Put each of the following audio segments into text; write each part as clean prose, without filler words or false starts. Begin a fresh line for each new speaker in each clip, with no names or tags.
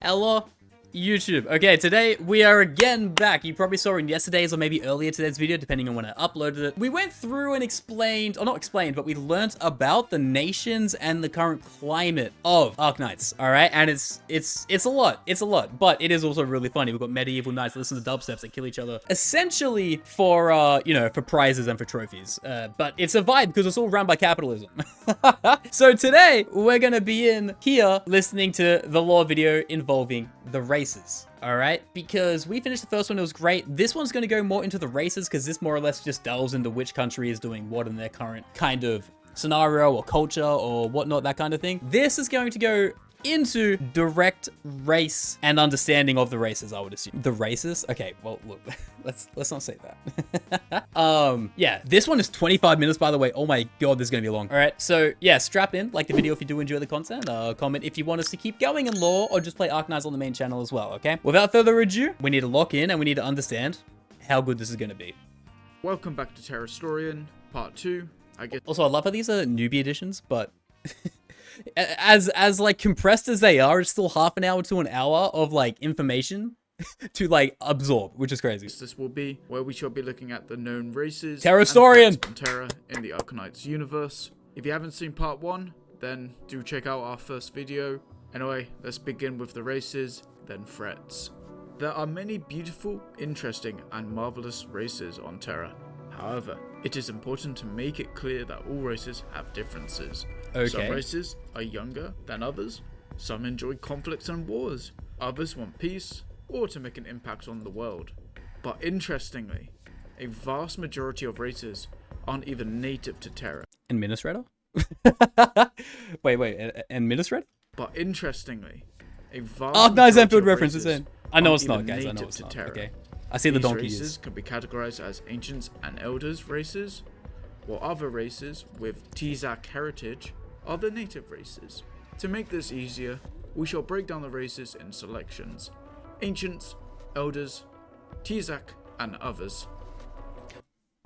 Hello, YouTube. Okay, today we are again back. You probably saw in yesterday's or maybe earlier today's video, depending on when I uploaded it. We went through and explained, or not explained, but we learnt about the nations and the current climate of Arknights. All right, and it's a lot. It's a lot, but it is also really funny. We've got medieval knights that listen to dubsteps that kill each other, essentially for for prizes and for trophies. But it's a vibe because it's all run by capitalism. So today we're gonna be in here listening to the lore video involving the races. All right, because we finished the first one, it was great. This one's going to go more into the races because this more or less just delves into which country is doing what in their current kind of scenario or culture or whatnot, that kind of thing. This is going to go into direct race and understanding of the races, I would assume. The races? Okay, well, look, let's not say that. Yeah, this one is 25 minutes, by the way. Oh my god, this is gonna be long. All right, so yeah, strap in, like the video if you do enjoy the content. Comment if you want us to keep going in lore or just play Arknights on the main channel as well, okay? Without further ado, we need to lock in and we need to understand how good this is gonna be.
Welcome back to Terra Historian, part 2. I guess.
Also, I love how these are newbie editions, but as like compressed as they are, it's still half an hour to an hour of like information to like absorb, which is crazy.
This will be where we shall be looking at the known races
Terra Historian
and Terra in the Arknights universe. If you haven't seen part 1, then do check out our first video. Anyway, let's begin with the races, then threats. There are many beautiful, interesting, and marvelous races on Terra. However, it is important to make it clear that all races have differences.
Okay.
Some races are younger than others. Some enjoy conflicts and wars. Others want peace or to make an impact on the world. But interestingly, a vast majority of races aren't even native to Terra.
Administrator? wait, administrator?
But interestingly, a vast
Arknights
majority
endfield
of
reference is
races
in. I know
aren't
it's not,
even
guys. I know
native
it's
to
not.
Terra.
Okay. I see the
These
donkey
races
is.
can be categorized as ancients and elders races, while other races with Tzak heritage are the native races. To make this easier, we shall break down the races in selections: ancients, elders, Tzak, and others.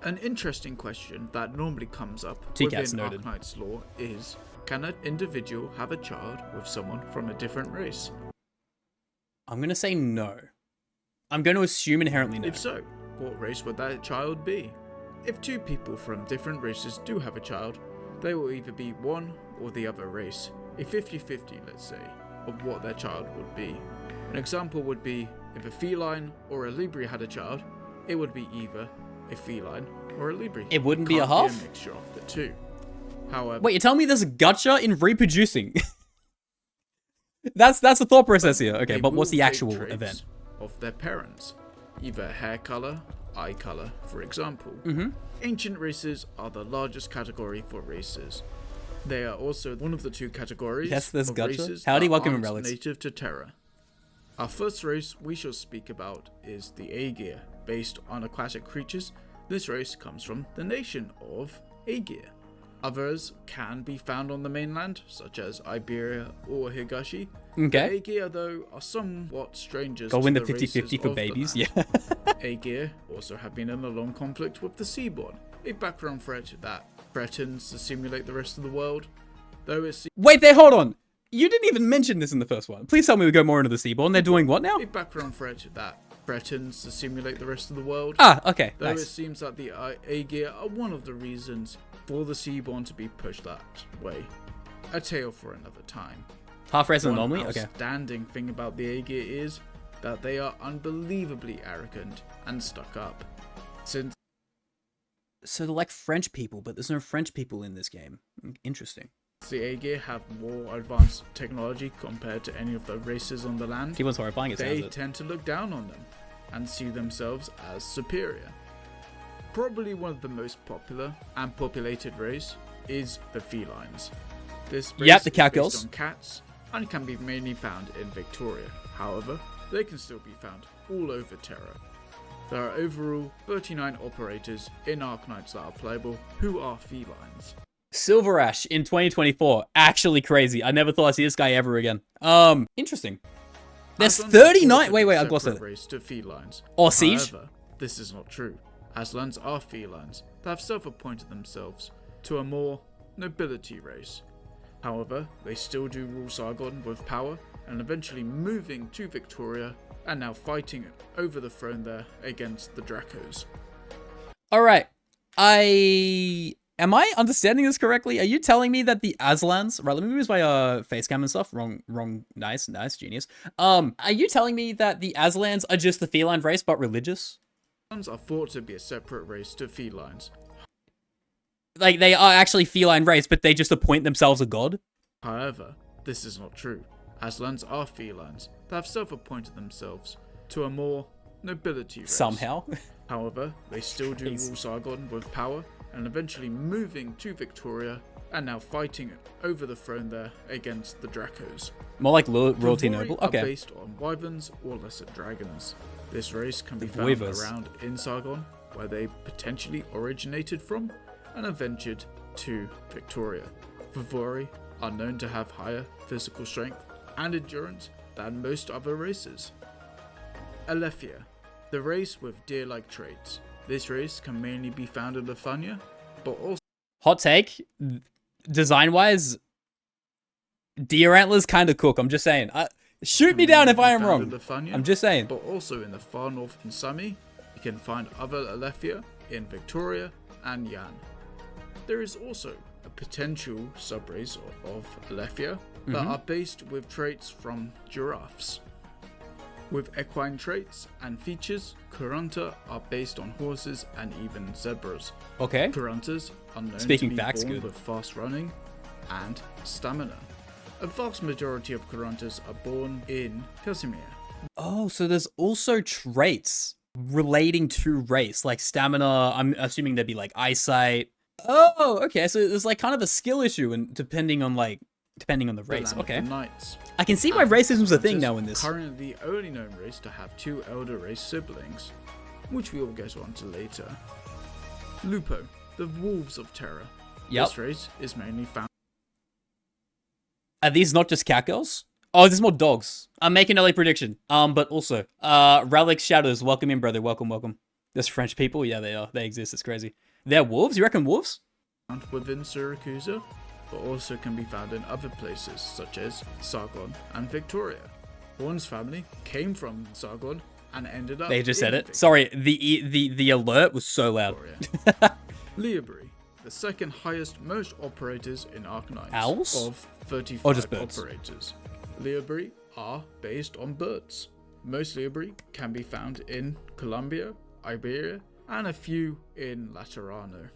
An interesting question that normally comes up within Arknights lore is, can an individual have a child with someone from a different race?
I'm gonna say no. I'm going to assume inherently no.
If so, what race would that child be? If two people from different races do have a child, they will either be one or the other race. A 50-50, let's say, of what their child would be. An example would be, if a feline or a libri had a child, it would be either a feline or a libri.
It wouldn't be a half?
Be a mixture of the two. However,
wait, you're telling me there's a gacha in reproducing? that's the thought process here. Okay, but what's the actual event?
Of their parents, either hair color, eye color, for example. Ancient races are the largest category for races. They are also one of the two categories
yes, there's
of
gacha.
races
Howdy,
that
welcome,
aren't
relics.
native to Terra. Our first race we shall speak about is the Aegir. Based on aquatic creatures, this race comes from the nation of Aegir. Others can be found on the mainland, such as Iberia or Higashi.
Okay.
The Aegir, though, are somewhat strangers
Go
to
win
the
the 50-50 for babies, yeah.
Aegir also have been in a long conflict with the Seaborn, a background threat that threatens to simulate the rest of the world. Though it's
Wait there, hold on. You didn't even mention this in the first one. Please tell me we go more into the Seaborn. They're doing what now?
a background threat that threatens to simulate the rest of the world.
Ah, okay,
Though
nice.
it seems that the Aegir are one of the reasons for the Seaborn to be pushed that way. A tale for another time.
Half race
One
anomaly? Okay.
outstanding thing about the Aegir is that they are unbelievably arrogant and stuck up. Since
So they're like French people, but there's no French people in this game. Interesting.
the Aegir have more advanced technology compared to any of the races on the land,
Keep on horrifying it,
they
sounds it.
tend to look down on them and see themselves as superior. Probably one of the most popular and populated race is the felines. This race
Yep, the
is
cat
based
girls.
on cats and can be mainly found in Victoria. However, they can still be found all over Terra. There are overall 39 operators in Arknights that are playable who are felines.
Silver Ash in 2024. Actually crazy. I never thought I'd see this guy ever again. Interesting. There's
Aslans
39.
are
Wait, I
separate
glossed it.
race to felines.
Or Siege.
However, this is not true. Aslans are felines that have self-appointed themselves to a more nobility race. However, they still do rule Sargon with power and eventually moving to Victoria and now fighting over the throne there against the Dracos.
All right. Am I understanding this correctly? Are you telling me that the Aslans, right, let me use my face cam and stuff. Wrong, nice, genius. Are you telling me that the Aslans are just the feline race but religious?
Aslans are thought to be a separate race to felines.
Like, they are actually feline race, but they just appoint themselves a god?
However, this is not true. Aslans are felines that have self-appointed themselves to a more nobility race.
Somehow.
However, they still do rule Sargon with power, and eventually moving to Victoria and now fighting over the throne there against the Dracos.
More like royalty
Vivori
noble?
are
Okay.
based on wyverns or lesser dragons. This race can be
The
found
Voivers.
around in Sargon, where they potentially originated from, and have ventured to Victoria. Vivori are known to have higher physical strength and endurance than most other races. Alephia, the race with deer-like traits. This race can mainly be found in Lithuania, but also
Hot take. Design-wise, deer antlers kind of cook. I'm just saying. Shoot me down if I am
found in
wrong.
Lithuania,
I'm just saying.
but also in the far north in Sami. You can find other Alephia in Victoria and Yan. There is also a potential subrace of Alephia that are based with traits from giraffes. With equine traits and features, Kuranta are based on horses and even zebras.
Okay.
Kurantas are known
Speaking
to be
facts,
born
good.
with fast running and stamina. A vast majority of Kurantas are born in Casimir.
Oh, so there's also traits relating to race, like stamina. I'm assuming there'd be like eyesight. Oh, okay. So there's like kind of a skill issue, and depending on the race.
The land
Okay.
of the Knights.
I can see why
And
racism's a thing
Kurantas
now in this.
Currently the only known race to have two elder race siblings, which we will get on to later. Lupo, the wolves of Terra.
Yep.
This race is mainly found
Are these not just cat girls? Oh, there's more dogs. I'm making an early prediction. But also, Relic Shadows, welcome in, brother. Welcome. There's French people. Yeah, they are. They exist. It's crazy. They're wolves? You reckon wolves?
within Syracuse, but also can be found in other places such as Sargon and Victoria. Horn's family came from Sargon and ended up
They just
in
said it. Sorry, the alert was so loud.
Victoria. Liabri, the second highest most operators in Arknights
Owls?
of 35
Or just birds?
operators. Liabri are based on birds. Most Liabri can be found in Colombia, Iberia, and a few in Laterano.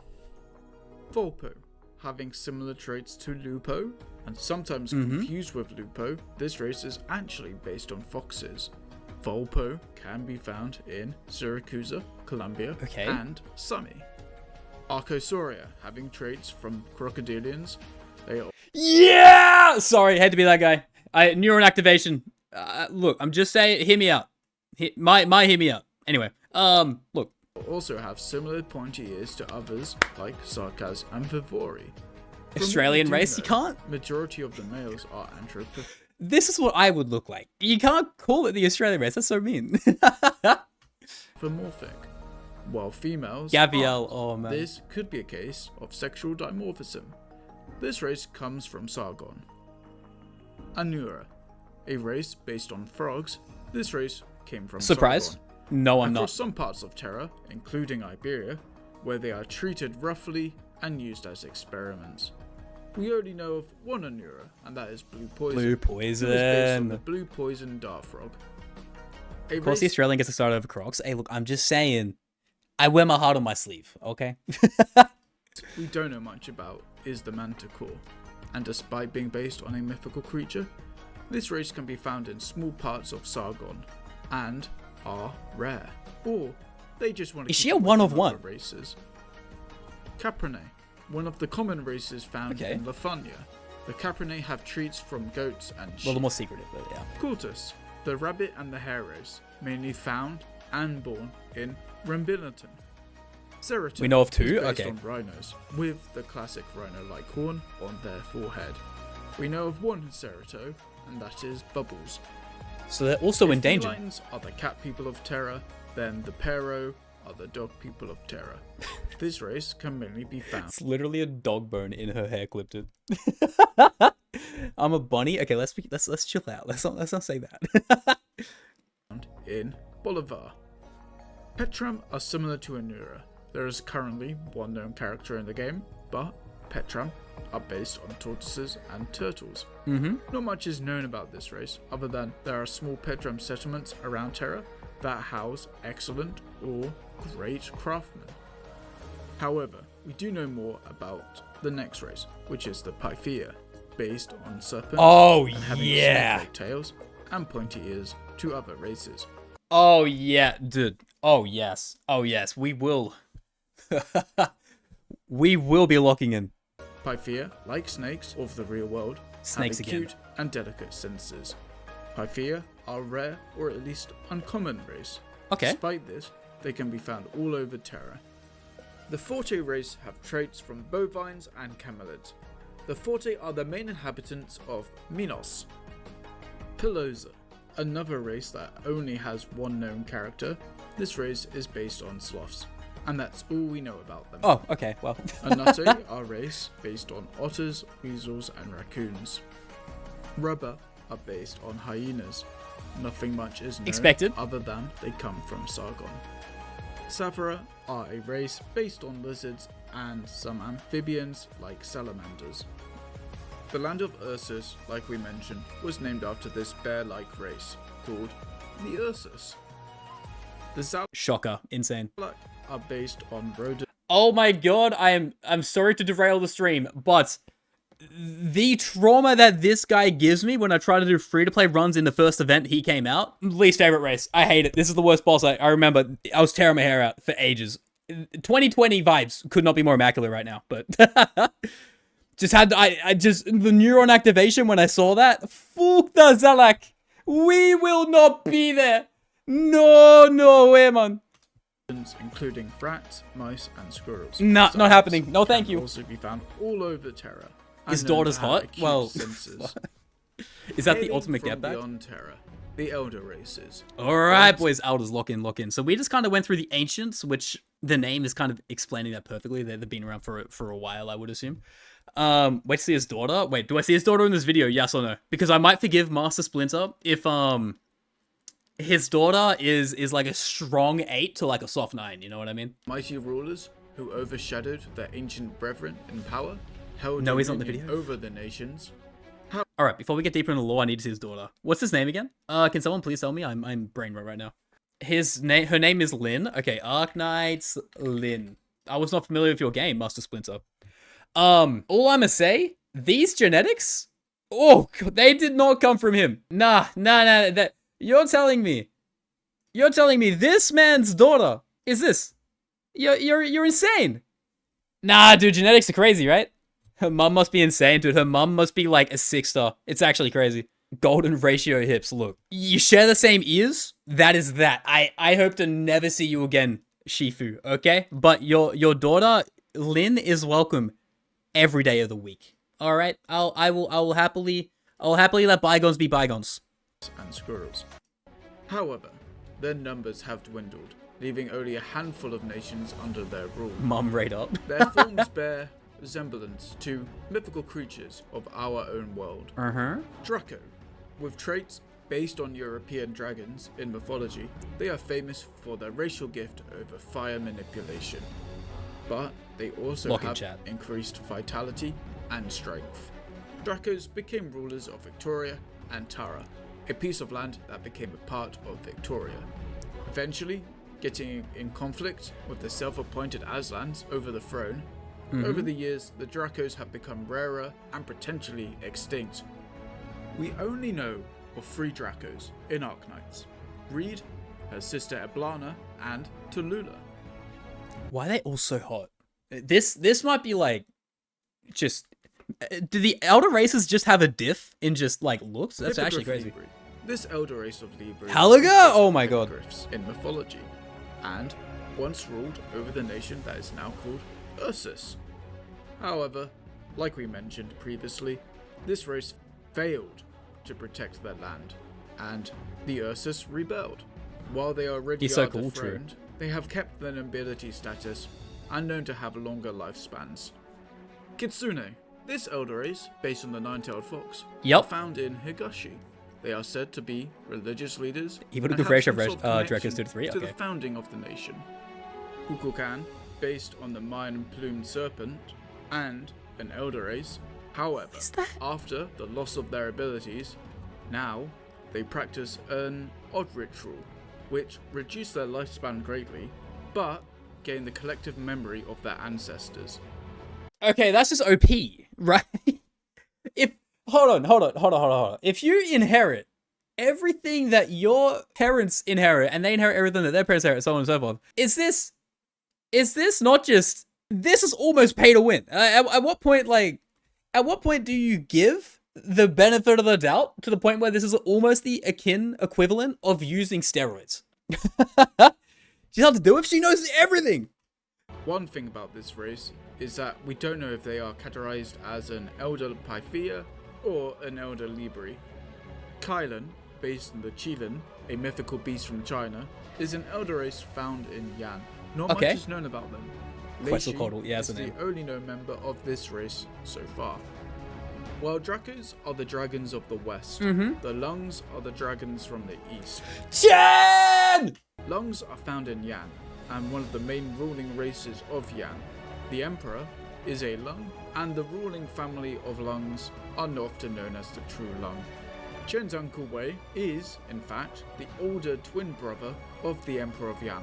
Volpo, having similar traits to Lupo, and sometimes confused with Lupo, this race is actually based on foxes. Volpo can be found in Syracuse, Colombia,
Okay.
and Sami. Archosauria, having traits from crocodilians, they are
Yeah! Sorry, had to be that guy. Neuron activation. Look, I'm just saying, hear me out. Hear me out. Anyway, look.
also have similar pointy ears to others like Sarkaz and Vivori. From
Australian
what we do
race, you
know,
can't.
Majority of the males are anthropomorphic.
This is what I would look like. You can't call it the Australian race. That's so mean.
While females
Gabrielle,
aren't.
oh man.
This could be a case of sexual dimorphism. This race comes from Sargon. Anura, a race based on frogs. This race came from
Surprise?
Sargon.
No, I'm
Across
not.
some parts of Terra, including Iberia, where they are treated roughly and used as experiments. We only know of one Anura, and that is Blue Poison.
Blue
Who is based on the
poison.
Blue Poison Dart Frog.
Of course, the Australian gets to start over Crocs. Hey, look, I'm just saying. I wear my heart on my sleeve, okay?
we don't know much about is the Manticore, and despite being based on a mythical creature, this race can be found in small parts of Sargon, and are rare, or they just want to
Is
keep
she a
away
one of
from
one?
other races. Caprinae, one of the common races found
Okay.
in Lithuania. The Caprinae have treats from goats and
A
sheep.
little more secretive, but yeah.
Cultus, the rabbit and the hare race, mainly found and born in Rambilliton. Ceratops
We know of two?
is based
Okay.
on rhinos, with the classic rhino-like horn on their forehead. We know of one Cerato, and that is Bubbles.
So they're also in danger.
Felines are the cat people of Terra, then the Pero are the dog people of Terra. This race can mainly be found
It's literally a dog bone in her hair clipped in. I'm a bunny. Okay, let's chill out. Let's not say that.
In Bolivar. Petram are similar to Anura. There is currently one known character in the game, but Petram are based on tortoises and turtles. Not much is known about this race, other than there are small Petram settlements around Terra that house excellent or great craftsmen. However, we do know more about the next race, which is the Pythia, based on serpents and having snake-like tails and pointy ears to other races.
Oh yeah, dude. Oh yes. We will. We will be locking in.
Pythia, like snakes of the real world,
Snakes
have
again.
acute and delicate senses. Pythia are a rare or at least uncommon race.
Okay.
Despite this, they can be found all over Terra. The Forte race have traits from bovines and camelids. The Forte are the main inhabitants of Minos. Pilosa, another race that only has one known character. This race is based on sloths, and that's all we know about them.
Oh, okay, well.
Anate are a race based on otters, weasels, and raccoons. Rubber are based on hyenas. Nothing much is known
Expected.
other than they come from Sargon. Savara are a race based on lizards and some amphibians like salamanders. The land of Ursus, like we mentioned, was named after this bear-like race called the Ursus. The Zalak
Shocker. Insane.
are based on rodents.
Oh my god, I'm sorry to derail the stream, but the trauma that this guy gives me when I try to do free-to-play runs in the first event he came out, least favorite race. I hate it. This is the worst boss. I remember I was tearing my hair out for ages. 2020 vibes could not be more immaculate right now, but just had I just the neuron activation when I saw that. Fuck the Zalak. We will not be there. No way, man.
Including rats, mice, and squirrels.
Nah, not happening. No, thank
can
you.
Also be found all over Terra.
His
and known
daughter's
to have
hot?
acute
Well,
senses.
is that the
Hailing
ultimate
from
get back?
beyond Terra, the Elder races.
Alright, boys, Elders, lock in. So we just kind of went through the Ancients, which the name is kind of explaining that perfectly. They've been around for a while, I would assume. Wait to see his daughter? Wait, do I see his daughter in this video? Yes or no? Because I might forgive Master Splinter if, his daughter is like a strong 8 to like a soft 9, you know what I mean?
Mighty rulers who overshadowed their ancient brethren in power, held
No, he's not in the
dominion
video.
over the nations.
Alright, before we get deeper into the lore, I need to see his daughter. What's his name again? Can someone please tell me? I'm brain rot right now. Her name is Lynn. Okay, Arknights Lynn. I was not familiar with your game, Master Splinter. All I'ma say, these genetics, oh, they did not come from him. Nah, that you're telling me this man's daughter is this? You're insane. Nah, dude, genetics are crazy, right? Her mum must be insane, dude. Her mum must be like a 6-star. It's actually crazy. Golden ratio hips. Look, you share the same ears. That is that. I hope to never see you again, Shifu. Okay, but your daughter Lynn is welcome every day of the week. All right, I will happily let bygones be bygones.
And squirrels. However, their numbers have dwindled, leaving only a handful of nations under their rule.
Mum right up.
Their forms bear resemblance to mythical creatures of our own world. Draco, with traits based on European dragons in mythology, they are famous for their racial gift over fire manipulation. But they also have increased vitality and strength. Dracos became rulers of Victoria and Terra, a piece of land that became a part of Victoria. Eventually, getting in conflict with the self-appointed Aslans over the throne. Over the years, the Dracos have become rarer and potentially extinct. We only know of 3 Dracos in Arknights: Reed, her sister Eblana, and Tallulah.
Why are they all so hot? This might be like, just, do the elder races just have a diff in just like looks? That's actually crazy.
Libri. This elder race of Libri
Halaga? Oh my god.
In mythology, and once ruled over the nation that is now called Ursus. However, like we mentioned previously, this race failed to protect their land, and the Ursus rebelled. While they already are dethroned, they have kept their nobility status and known to have longer lifespans. Kitsune, This elder race, based on the nine-tailed fox,
Yep.
are found in Higashi. They are said to be religious leaders.
Even a
and
good
have
ratio
some
of
sort of
directors
connection
2 to 3.
to
Okay.
the founding of the nation. Kukulkan, based on the Mayan and plumed serpent, and an elder race. However,
Is that?
after the loss of their abilities, now they practice an odd ritual, which reduced their lifespan greatly, but gain the collective memory of their ancestors.
Okay, that's just OP, right? If hold on. If you inherit everything that your parents inherit, and they inherit everything that their parents inherit, so on and so forth, is this not just? This is almost pay to win. At what point do you give the benefit of the doubt to the point where this is almost the equivalent of using steroids? She's have to do it. She knows everything.
One thing about this race is that we don't know if they are categorized as an Elder Pythia or an Elder Libri. Kylan, based on the Qilin, a mythical beast from China, is an elder race found in Yan. Not much is known about them.
Quetzalcoatl, yeah,
is the only known member of this race so far. While Dracos are the dragons of the west, the Lungs are the dragons from the east.
Chen!
Lungs are found in Yan, and one of the main ruling races of Yan. The Emperor is a Lung, and the ruling family of Lungs are often known as the True Lung. Chen's uncle Wei is, in fact, the older twin brother of the Emperor of Yan.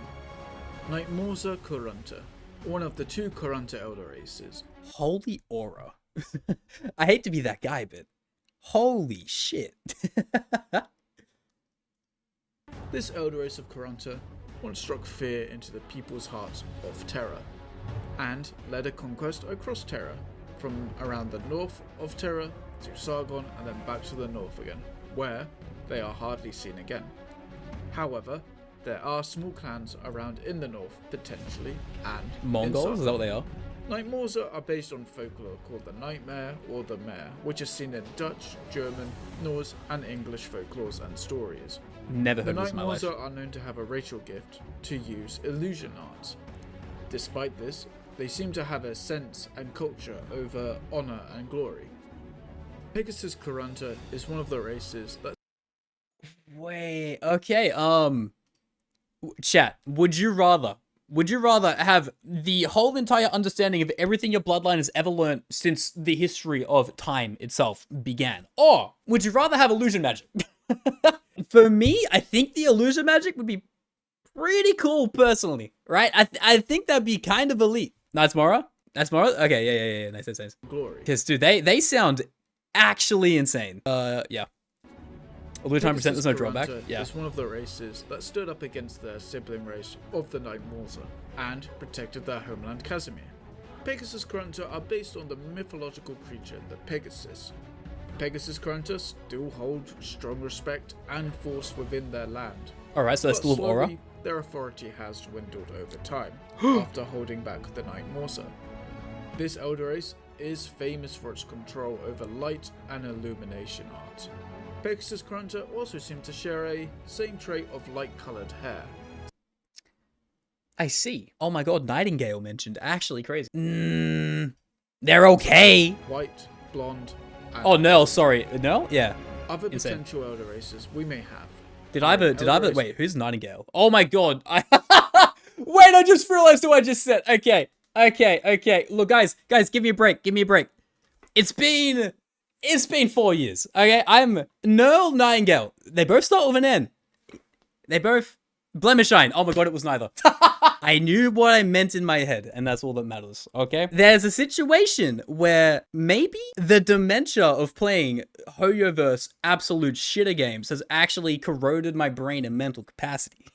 Nightzmora Kurunta, one of the two Kurunta elder races.
Holy aura. I hate to be that guy, but holy shit.
This elder race of Kurunta once struck fear into the people's hearts of Terra, and led a conquest across Terra, from around the north of Terra to Sargon and then back to the north again, where they are hardly seen again. However, there are small clans around in the north, potentially, and
Mongols? Is that what they are?
Nightzmora are based on folklore called the Nightmare or the Mare, which is seen in Dutch, German, Norse, and English folklores and stories.
Never
The
heard of this in my life.
Nightzmora are known to have a racial gift to use illusion arts. Despite this, they seem to have a sense and culture over honor and glory. Pegasus Kurunta is one of the races that...
Wait, okay, chat, would you rather have the whole entire understanding of everything your bloodline has ever learned since the history of time itself began? Or would you rather have illusion magic? For me, I think the illusion magic would be pretty cool personally, right? I think that'd be kind of elite. Nightzmora? Okay, yeah, nice.
Glory.
Because, dude, they sound actually insane. Yeah. Illusion 100%, there's no drawback. Yeah.
It's one of the races that stood up against their sibling race of the Nightzmora and protected their homeland Casimir. Pegasus Kurunta are based on the mythological creature, the Pegasus. Pegasus Kurunta still hold strong respect and force within their land.
Alright, so that's still aura.
Slowly, their authority has dwindled over time, after holding back the Nightzmora. This elder race is famous for its control over light and illumination art. Pegasus Kurunta also seem to share a same trait of light-coloured hair.
I see. Oh my god, Nightingale mentioned. Actually crazy. They're okay.
White, blonde, and
Oh, no, sorry. No? Yeah.
other
insane.
potential elder races we may have.
Did I wait, who's Nightingale? Oh my god. Wait, I just realized who I just said. Okay. Look, guys, give me a break. It's been 4 years. Okay, I'm Nerl Nightingale. They both start with an N. They both Blemishine. Oh my god, it was neither. I knew what I meant in my head, and that's all that matters, okay? There's a situation where maybe the dementia of playing hoyoverse absolute shitter games has actually corroded my brain and mental capacity.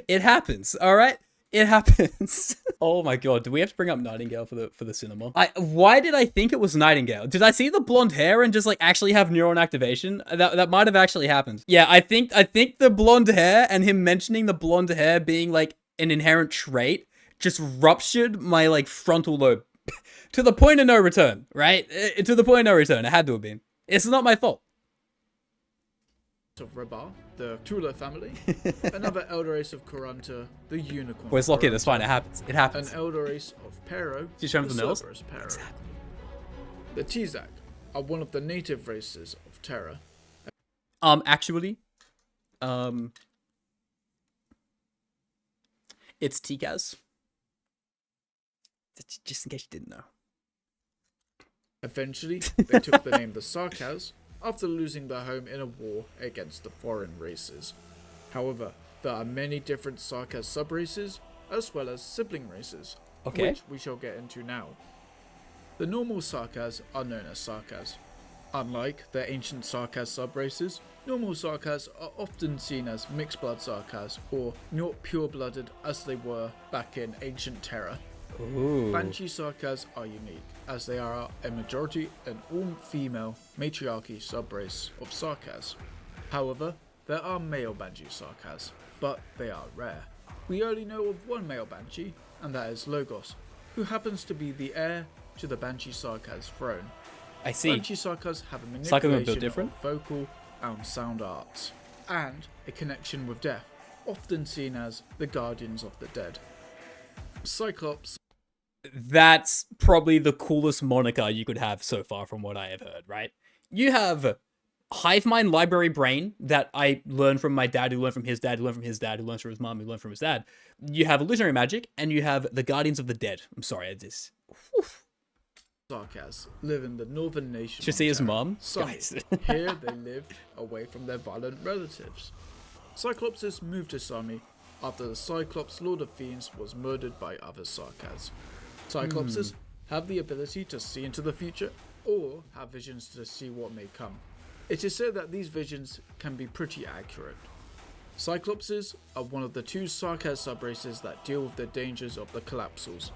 It happens, alright? It happens. Oh my god, do we have to bring up Nightingale for the cinema? Why did I think it was Nightingale? Did I see the blonde hair and just like actually have neuron activation? That might have actually happened. Yeah, I think the blonde hair and him mentioning the blonde hair being like an inherent trait just ruptured my like frontal lobe to the point of no return, right? To the point of no return. It had to have been. It's not my fault.
Of Rabar, the Tula family, another elder race of Kurunta, the Unicorn.
Boys, lock in. It's
Kurunta,
fine. It happens. It happens.
An elder race of Pero,
Did you show him the mills?
Cerberus Pero.
Exactly.
The Tizak are one of the native races of Terra.
Actually, it's Tikaz. Just in case you didn't know.
Eventually, they took the name the Sarkaz after losing their home in a war against the foreign races. However, there are many different Sarkaz subraces as well as sibling races, which we shall get into now. The normal Sarkaz are known as Sarkaz. Unlike the ancient Sarkaz subraces, normal Sarkaz are often seen as mixed blood Sarkaz or not pure-blooded as they were back in ancient Terra.
Ooh.
Banshee Sarkaz are unique, as they are a majority an all-female matriarchy subrace of Sarkaz. However, there are male Banshee Sarkaz, but they are rare. We only know of one male Banshee, and that is Logos, who happens to be the heir to the Banshee Sarkaz throne.
I see.
Banshee Sarkaz have a manipulation
different?
of vocal and sound arts, and a connection with death, often seen as the guardians of the dead. Cyclops.
That's probably the coolest moniker you could have so far from what I have heard, right? You have Hive Mind Library Brain that I learned from my dad, who learned from his dad, who learned from his dad, who learned from his mom, who learned from his dad. You have Illusionary Magic, and you have the Guardians of the Dead. I'm sorry, I just...
Sarkaz live in the northern nation.
Should see his
Terra.
mom?
Sunny.
Guys.
Here they live away from their violent relatives. Cyclopses moved to Sami after the Cyclops Lord of Fiends was murdered by other Sarkaz. Cyclopses have the ability to see into the future or have visions to see what may come. It is said that these visions can be pretty accurate. Cyclopses are one of the two Sarkaz subraces that deal with the dangers of the Collapsals.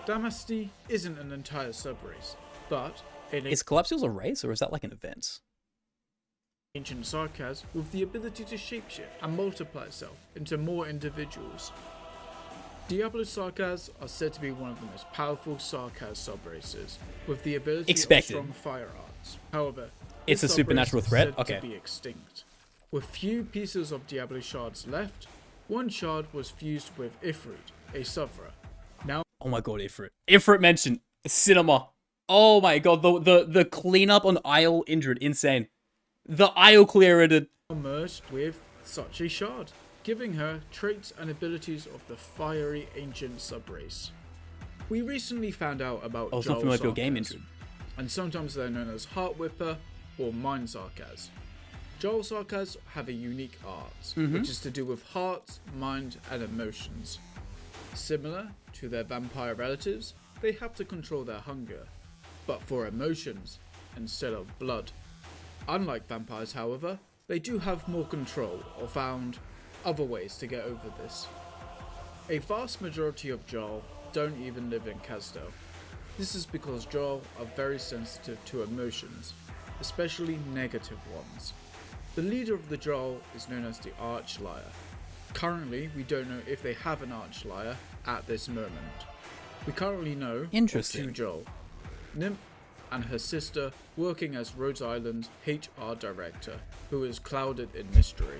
Damasti isn't an entire subrace, but
Is Collapsials a race, or is that like an event?
Ancient Sarkaz with the ability to shapeshift and multiply itself into more individuals. Diablo Sarkaz are said to be one of the most powerful Sarkaz subraces, with the ability of strong fire arts. However,
it's a
this
supernatural
subrace is
threat?
said
Okay.
to be extinct. With few pieces of Diablo shards left, one shard was fused with Ifrit, a Suvra. Now,
Oh my god, Ifrit. Ifrit mentioned cinema. Oh my god, the cleanup on Isle Indrid, insane. The Isle cleared.
merged with such a shard, giving her traits and abilities of the fiery ancient subrace. We recently found out about
I was
Jarl
not familiar with your game,
Sarkaz,
Indrid.
and sometimes they're known as Heart Whipper or Mind Sarkaz. Jarl Sarkaz have a unique art, which is to do with hearts, mind, and emotions. Similar to their vampire relatives, they have to control their hunger, but for emotions instead of blood. Unlike vampires, however, they do have more control or found other ways to get over this. A vast majority of Jarl don't even live in Kazdel. This is because Jarl are very sensitive to emotions, especially negative ones. The leader of the Jarl is known as the Archliar. Currently, we don't know if they have an Archliar at this moment. We currently know of two Jarl, Nymph and her sister working as Rhode Island's HR director, who is clouded in mystery.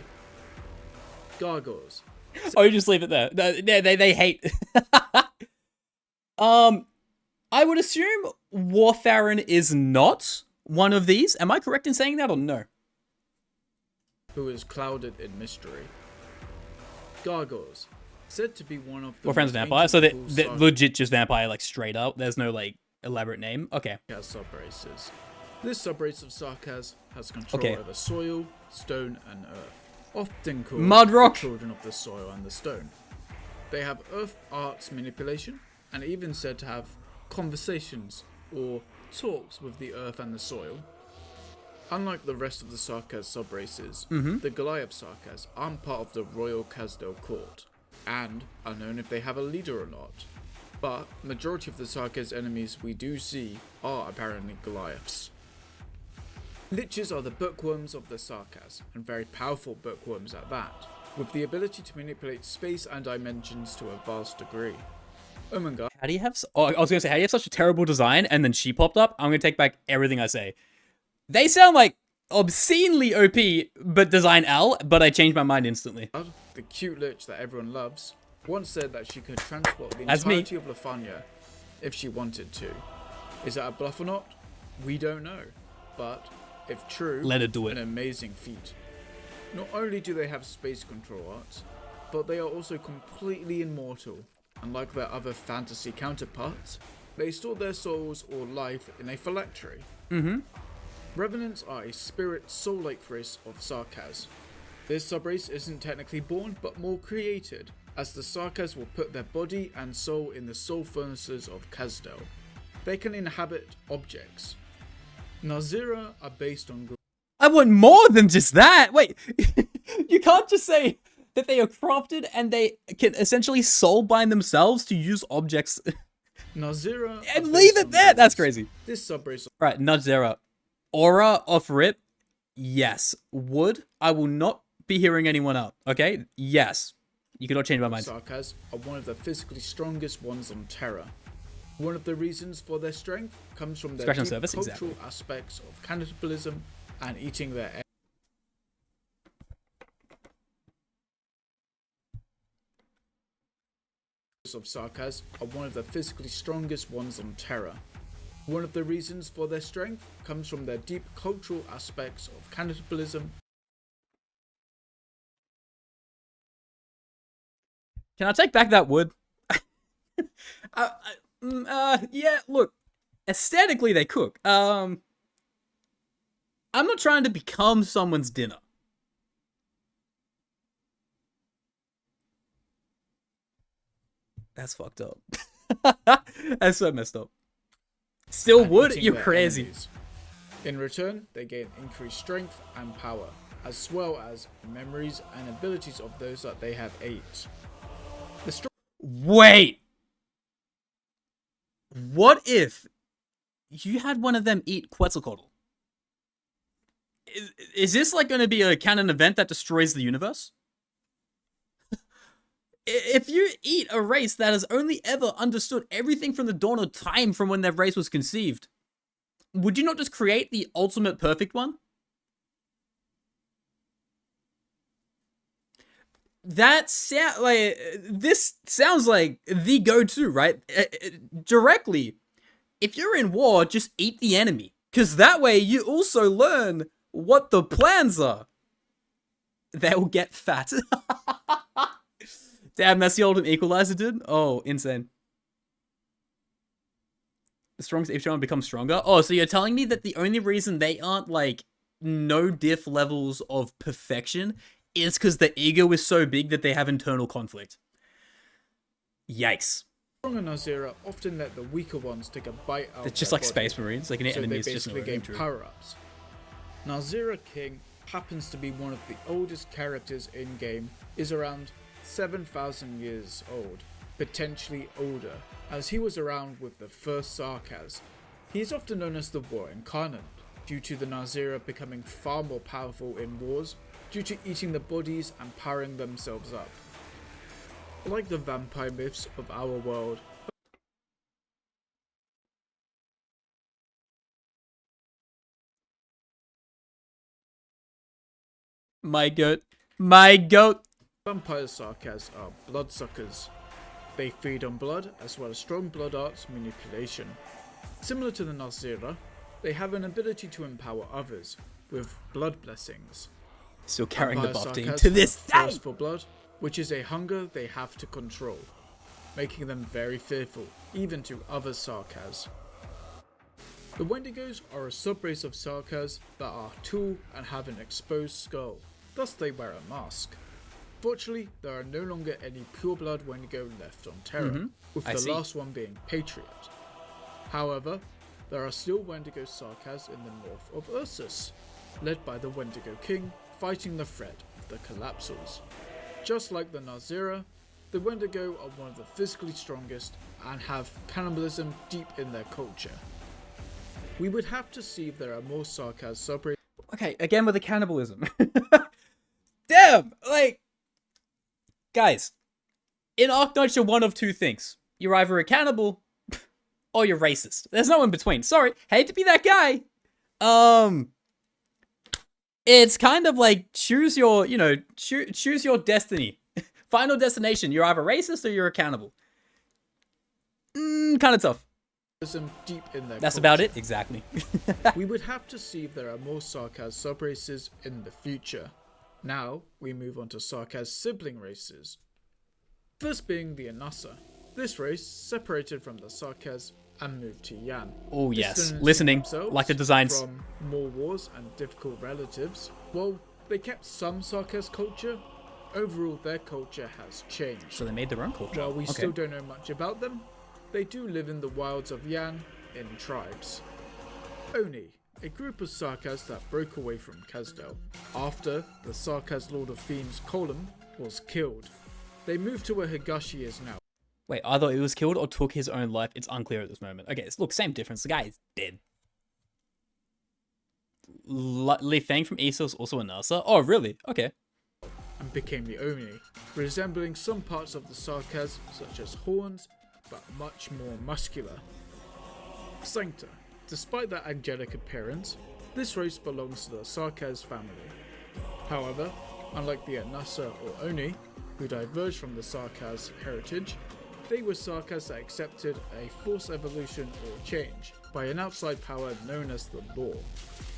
Gargoyles.
Oh, you just leave it there. They hate. I would assume Warfarin is not one of these. Am I correct in saying that or no?
Who is clouded in mystery. Gargoyles. Said to be one of the
Warfarin's vampire, so they're legit just vampire, like straight up. There's no like elaborate name. Okay.
Subraces. This subrace of Sarkaz has control over soil, stone, and earth, often called
Mudrock.
the children of the soil and the stone. They have earth arts manipulation, and even said to have conversations or talks with the earth and the soil. Unlike the rest of the Sarkaz subraces, the Goliath Sarkaz aren't part of the royal Kazdel court, and are known if they have a leader or not. But majority of the Sarkaz enemies we do see are apparently Goliaths. Liches are the bookworms of the Sarkaz, and very powerful bookworms at that, with the ability to manipulate space and dimensions to a vast degree. Oh my god.
How do you have... I was going to say, how do you have such a terrible design? And then she popped up? I'm going to take back everything I say. They sound like obscenely OP, but design L, but I changed my mind instantly.
The cute lich that everyone loves once said that she could transport the
As me.
entirety of Lefania if she wanted to. Is that a bluff or not? We don't know. But, if true,
Let it do it.
an amazing feat. Not only do they have space control arts, but they are also completely immortal. Unlike their other fantasy counterparts, they store their souls or life in a phylactery. Revenants are a spirit soul-like race of Sarkaz. This subrace isn't technically born, but more created, as the Sarkaz will put their body and soul in the soul furnaces of Kazdel. They can inhabit objects. Nachzehrer are based on...
I want more than just that! Wait, you can't just say that they are crafted and they can essentially soul bind themselves to use objects.
Nachzehrer
And leave it there! That's crazy.
This subrace...
Right, Nachzehrer. Aura off rip? Yes. Wood? I will not be hearing anyone out, okay? Yes. You cannot change my mind.
Sarkaz are one of the physically strongest ones on Terra. One of the reasons for their strength comes from their deep cultural aspects of cannibalism and eating their of Sarkaz are one of the physically strongest ones on Terra. One of the reasons for their strength comes from their deep cultural aspects of cannibalism.
Can I take back that wood? Yeah, look. Aesthetically, they cook. I'm not trying to become someone's dinner. That's fucked up. That's so messed up. Still wood? You're crazy.
Enemies. In return, they gain increased strength and power, as well as memories and abilities of those that they have ate.
Wait! What if you had one of them eat Quetzalcoatl? Is this like going to be a canon event that destroys the universe? If you eat a race that has only ever understood everything from the dawn of time from when their race was conceived, would you not just create the ultimate perfect one? This sounds like the go-to, right? Directly, if you're in war, just eat the enemy. Because that way you also learn what the plans are. They'll get fat. Damn, that's the ultimate equalizer, dude. Oh, insane. The strongest each one becomes stronger. Oh, so you're telling me that the only reason they aren't like no diff levels of perfection is because the ego is so big that they have internal conflict. Yikes.
Stronger Nachzehrer often let the weaker ones take a bite out.
They're just like Space Marines, like an enemy is just
basically gain power-ups. Nachzehrer King happens to be one of the oldest characters in game, is around 7,000 years old, potentially older, as he was around with the first Sarkaz. He is often known as the War Incarnate, due to the Nachzehrer becoming far more powerful in wars, due to eating the bodies and powering themselves up. Like the vampire myths of our world,
My goat. My goat.
vampire Sarkaz are bloodsuckers. They feed on blood as well as strong blood arts manipulation. Similar to the Nachzehrer, they have an ability to empower others with blood blessings.
Still carrying the buff team
Sarkaz
to this day.
thirst for blood, which is a hunger they have to control, making them very fearful, even to other Sarkaz. The Wendigos are a subrace of Sarkaz that are tall and have an exposed skull, thus they wear a mask. Fortunately, there are no longer any pure-blood Wendigo left on Terra, with the last one being Patriot. However, there are still Wendigo Sarkaz in the north of Ursus, led by the Wendigo King, fighting the threat of the Collapsals. Just like the Nachzehrer, the Wendigo are one of the physically strongest and have cannibalism deep in their culture. We would have to see if there are more Sarkaz subraces.
Okay, again with the cannibalism. Damn! Like, guys, in Arknights you're one of two things. You're either a cannibal or you're racist. There's no in between. Sorry, hate to be that guy. It's kind of like choose your, choose your destiny. Final destination. You're either racist or you're a cannibal. Kind of tough.
deep in their
That's
culture.
about it, exactly.
We would have to see if there are more Sarkaz subraces in the future. Now, we move on to Sarkaz sibling races. First being the Anasa. This race separated from the Sarkaz and moved to Yan.
Oh yes,
Distancing
listening,
themselves
like the designs.
from more wars and difficult relatives. Well, they kept some Sarkaz culture. Overall, their culture has changed.
So they made their own culture.
While we still don't know much about them, they do live in the wilds of Yan in tribes. Oni, a group of Sarkaz that broke away from Kazdel after the Sarkaz Lord of Fiends Kolum was killed. They moved to where Higashi is now.
Wait, either he was killed or took his own life. It's unclear at this moment. Okay, look, same difference. The guy is dead. Li Feng from Issa was also a Nasa. Oh, really? Okay.
And became the Oni, resembling some parts of the Sarkaz, such as horns, but much more muscular. Sancta. Despite their angelic appearance, this race belongs to the Sarkaz family. However, unlike the Anasa or Oni, who diverged from the Sarkaz heritage, they were Sarkaz that accepted a forced evolution or change by an outside power known as the Law,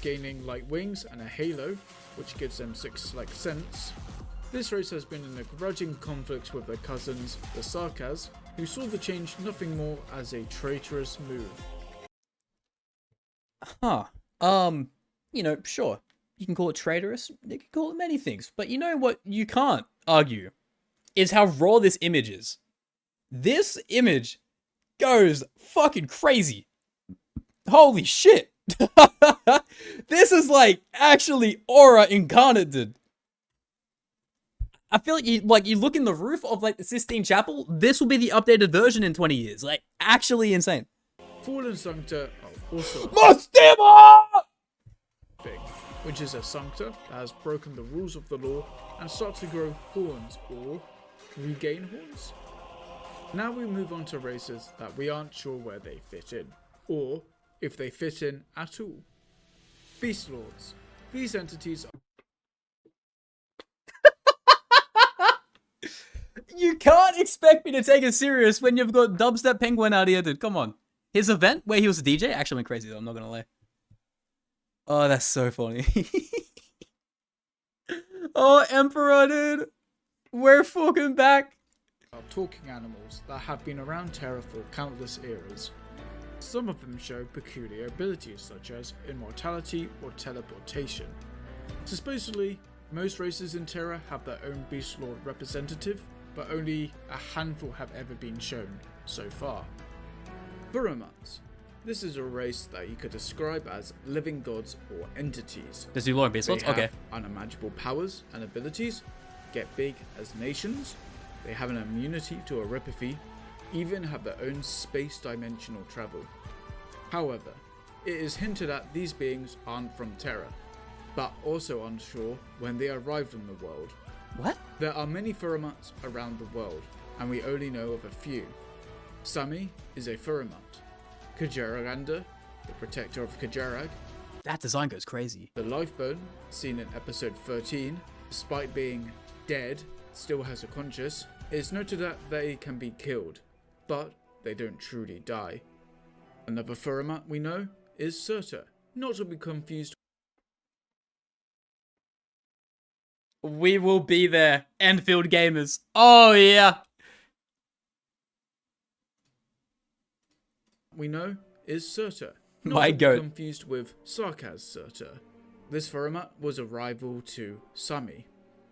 gaining light wings and a halo, which gives them sixth-like sense. This race has been in a grudging conflict with their cousins, the Sarkaz, who saw the change nothing more as a traitorous move.
Huh. You know, sure. You can call it traitorous. You can call it many things. But you know what you can't argue is how raw this image is. This image goes fucking crazy. Holy shit. This is like actually aura incarnate, dude. I feel like you look in the roof of like the Sistine Chapel, this will be the updated version in 20 years. Like actually insane.
Fallen Sancta are also thing, which is a Sancta that has broken the rules of the law and starts to grow horns or regain horns. Now we move on to races that we aren't sure where they fit in, or if they fit in at all. Beast Lords. These entities are...
You can't expect me to take it serious when you've got Dubstep Penguin out here, dude. Come on. His event where he was a DJ actually went crazy though, I'm not gonna lie. Oh, that's so funny. Oh, Emperor, dude. We're fucking back.
are talking animals that have been around Terra for countless eras. Some of them show peculiar abilities such as immortality or teleportation. Supposedly, most races in Terra have their own Beast Lord representative, but only a handful have ever been shown so far. Buromats. This is a race that you could describe as living gods or entities.
Does he lore Beast Lords?
They have
Okay.
unimaginable powers and abilities, get big as nations, they have an immunity to oripathy, even have their own space-dimensional travel. However, it is hinted at these beings aren't from Terra, but also unsure when they arrived on the world.
What?
There are many Buromats around the world, and we only know of a few. Sami is a Furumat. Kajaragander, the protector of Kajarag.
That design goes crazy.
The Lifebone, seen in episode 13, despite being dead, still has a conscience. It's noted that they can be killed, but they don't truly die. Another Furumat we know is Surta, not to be confused.
We will be there, endfield gamers. Oh yeah.
We know is Surta, not
My
to be
goat.
confused with Sarkaz Surta. This Furumat was a rival to Sami.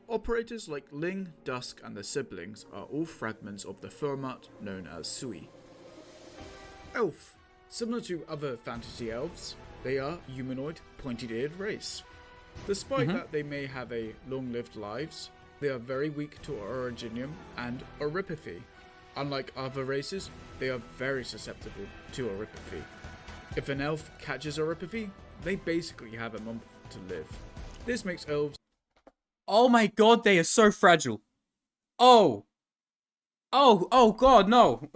Operators like Ling, Dusk and the siblings are all fragments of the Furumat known as Sui. Elf. Similar to other fantasy elves, they are humanoid, pointy-eared race. Despite that they may have a long-lived lives, they are very weak to originium and oripathy. Unlike other races, they are very susceptible to oripathy. If an elf catches oripathy, they basically have a month to live. This makes elves...
Oh my god, they are so fragile. Oh. Oh god, no.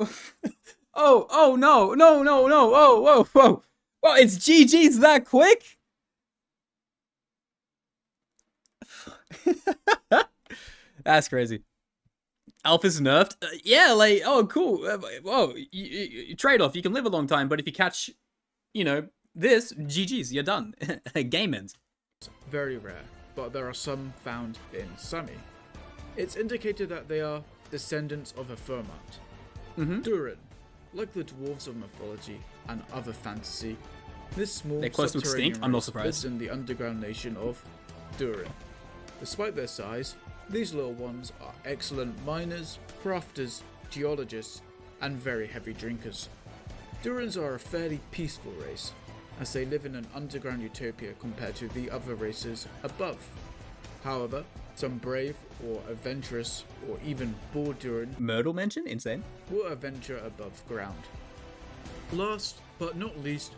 Oh no, no, oh, whoa. Well, it's GG's that quick? That's crazy. Elf is nerfed? Yeah, like, oh, cool. Whoa, trade-off. You can live a long time, but if you catch, you know, this, GG's, you're done. Game ends.
Very rare, but there are some found in Sami. It's indicated that they are descendants of a Fermat. Durin, like the dwarves of mythology and other fantasy, this small
They're close to
subterranean
extinct, I'm not
race
surprised.
lives in the underground nation of Durin. Despite their size, these little ones are excellent miners, crafters, geologists, and very heavy drinkers. Durins are a fairly peaceful race, as they live in an underground utopia compared to the other races above. However, some brave or adventurous or even bored Durin
Myrtle mention? Insane.
will adventure above ground. Last but not least,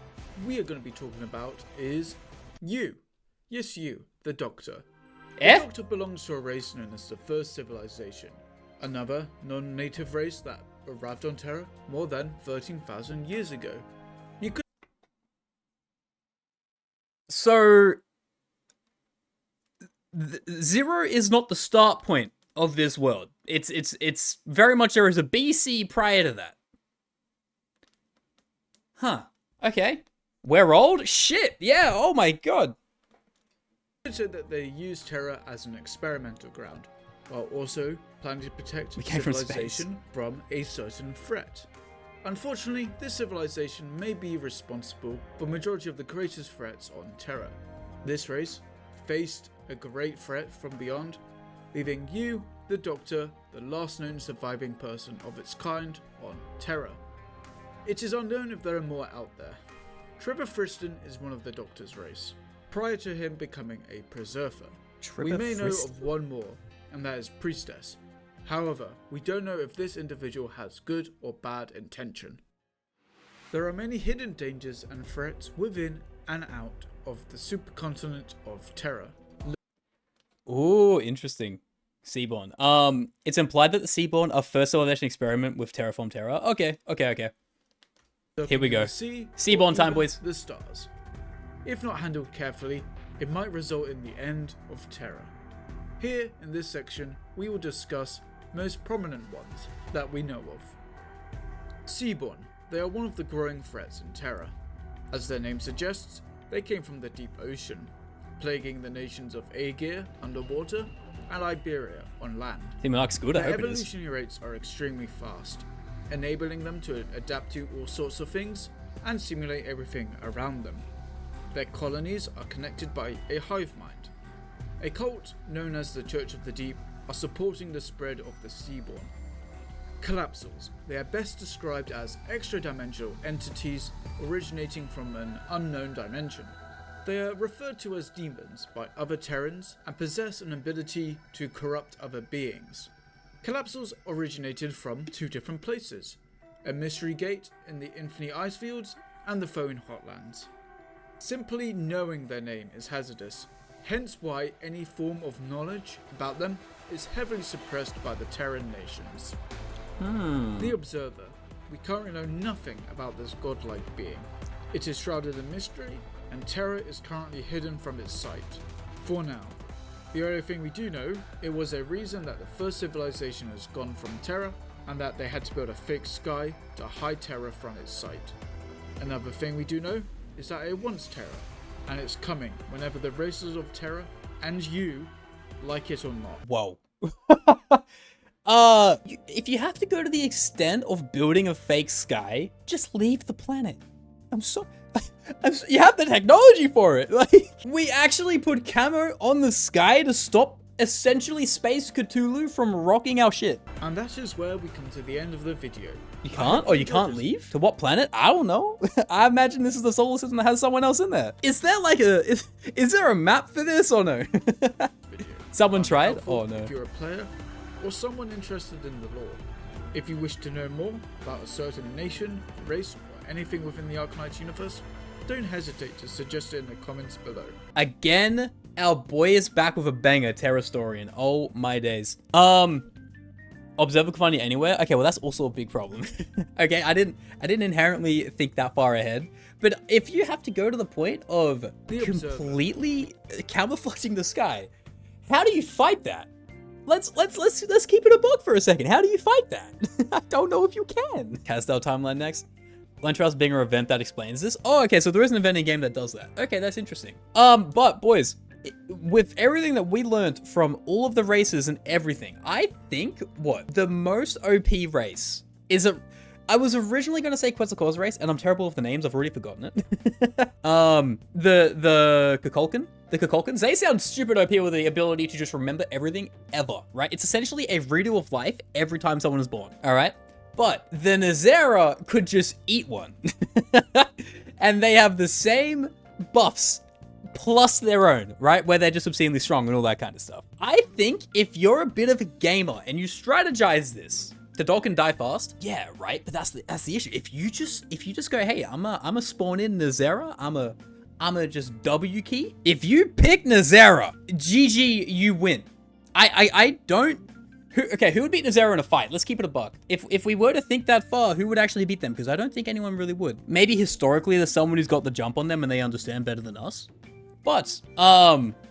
we are going to be talking about is you. Yes, you, the Doctor. The Doctor belongs to a race known as the First Civilization, another non-native race that arrived on Terra more than 13,000 years ago. You could
So, zero is not the start point of this world. It's very much there is a BC prior to that. Huh. Okay. We're old? Shit. Yeah. Oh my god.
say that they used Terra as an experimental ground, while also planning to protect
We came from
civilization from a certain threat. Unfortunately, this civilization may be responsible for the majority of the greatest threats on Terra. This race faced a great threat from beyond, leaving you, the Doctor, the last known surviving person of its kind on Terra. It is unknown if there are more out there. Trevor Friston is one of the Doctor's race, prior to him becoming a preserver. We may know of one more, and that is Priestess. However, we don't know if this individual has good or bad intention. There are many hidden dangers and threats within and out of the supercontinent of Terra.
Ooh, interesting. Seaborn. It's implied that the Seaborn are first civilization experiment with terraform Terra. Okay. Here we go. Seaborn time, boys.
The stars. If not handled carefully, it might result in the end of Terra. Here, in this section, we will discuss most prominent ones that we know of. Seaborn. They are one of the growing threats in Terra. As their name suggests, they came from the deep ocean, plaguing the nations of Aegir underwater and Iberia on land.
Team looks good. I
Their
hope it is.
evolutionary rates are extremely fast, enabling them to adapt to all sorts of things and simulate everything around them. Their colonies are connected by a hive mind. A cult known as the Church of the Deep are supporting the spread of the Seaborn. Collapsals. They are best described as extra-dimensional entities originating from an unknown dimension. They are referred to as demons by other Terrans and possess an ability to corrupt other beings. Collapsals originated from two different places, a mystery gate in the Infinite Ice Fields and the Feline Hotlands. Simply knowing their name is hazardous, hence why any form of knowledge about them is heavily suppressed by the Terran nations. The Observer. We currently know nothing about this godlike being. It is shrouded in mystery, and Terra is currently hidden from its sight. For now. The only thing we do know, it was a reason that the first civilization has gone from Terra, and that they had to build a fake sky to hide Terra from its sight. Another thing we do know is that it wants Terra, and it's coming whenever the races of Terra and you like it or not.
Whoa. If you have to go to the extent of building a fake sky, just leave the planet. You have the technology for it. Like, we actually put camo on the sky to stop essentially Space Cthulhu from rocking our shit.
And that is where we come to the end of the video.
You can't? Or you can't leave? To what planet? I don't know. I imagine this is the solar system that has someone else in there. Is there like is there a map for this or no? Someone tried? Oh no.
If you're a player or someone interested in the lore. If you wish to know more about a certain nation, race, or anything within the Arknights universe, don't hesitate to suggest it in the comments below.
Again, our boy is back with a banger, Terrastorian. Oh my days. Observer can find you anywhere? Okay, well that's also a big problem. Okay, I didn't inherently think that far ahead. But if you have to go to the point of completely camouflaging the sky, how do you fight that? let's keep it a book for a second. How do you fight that? I don't know if you can. Castel timeline next. Lentros being an event that explains this. Oh, okay, so there is an event in game that does that. Okay, that's interesting. But boys, with everything that we learned from all of the races and everything, I think the most OP race is I was originally going to say Quetzalcoatl's race, and I'm terrible with the names. I've already forgotten it. The Kukulkan. The Kukulkans, they sound stupid OP with the ability to just remember everything ever, right? It's essentially a redo of life every time someone is born, all right? But the Nachzehrer could just eat one. And they have the same buffs plus their own, right? Where they're just obscenely strong and all that kind of stuff. I think if you're a bit of a gamer and you strategize this, the dog can die fast. Yeah, right. But that's the issue. If you just go, hey, I'm a spawn in Nachzehrer. I'm a just W key. If you pick Nachzehrer, GG, you win. I don't. Who would beat Nachzehrer in a fight? Let's keep it a buck. If we were to think that far, who would actually beat them? Because I don't think anyone really would. Maybe historically there's someone who's got the jump on them and they understand better than us. But,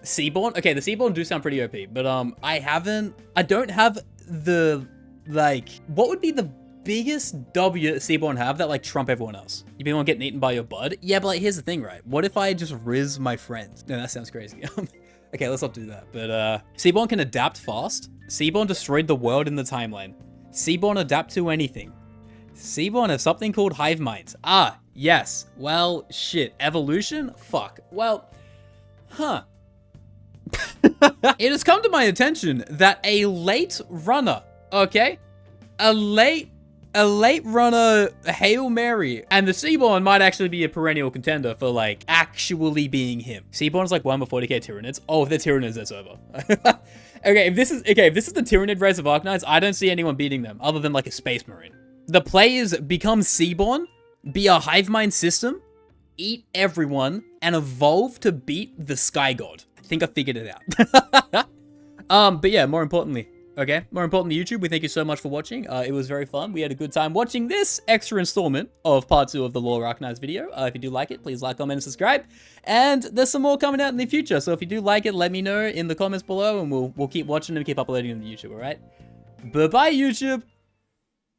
Seaborn? Okay, the Seaborn do sound pretty OP, but, I don't have the, like, what would be the biggest W that Seaborn have that, like, trump everyone else? You people getting eaten by your bud? Yeah, but, like, here's the thing, right? What if I just riz my friends? No, that sounds crazy. Okay, let's not do that. But, Seaborn can adapt fast. Seaborn destroyed the world in the timeline. Seaborn adapt to anything. Seaborn have something called hive minds. Ah, yes. Well, shit. Evolution? Fuck. Well... Huh. It has come to my attention that a late runner, okay? A late runner Hail Mary, and the Seaborn might actually be a perennial contender for, like, actually being him. Seaborn's like 1 before 40k Tyranids. Oh, if they're Tyranids, that's over. Okay, if this is the Tyranid race of Arknights, I don't see anyone beating them other than, like, a Space Marine. The players become Seaborn, be a hive mind system, eat everyone, and evolve to beat the Sky God. I think I figured it out. But yeah, more importantly, YouTube, we thank you so much for watching. It was very fun. We had a good time watching this extra installment of part 2 of the Lore Arknights video. If you do like it, please like, comment, and subscribe. And there's some more coming out in the future. So if you do like it, let me know in the comments below, and we'll keep watching and keep uploading on the YouTube, all right? Bye-bye, YouTube.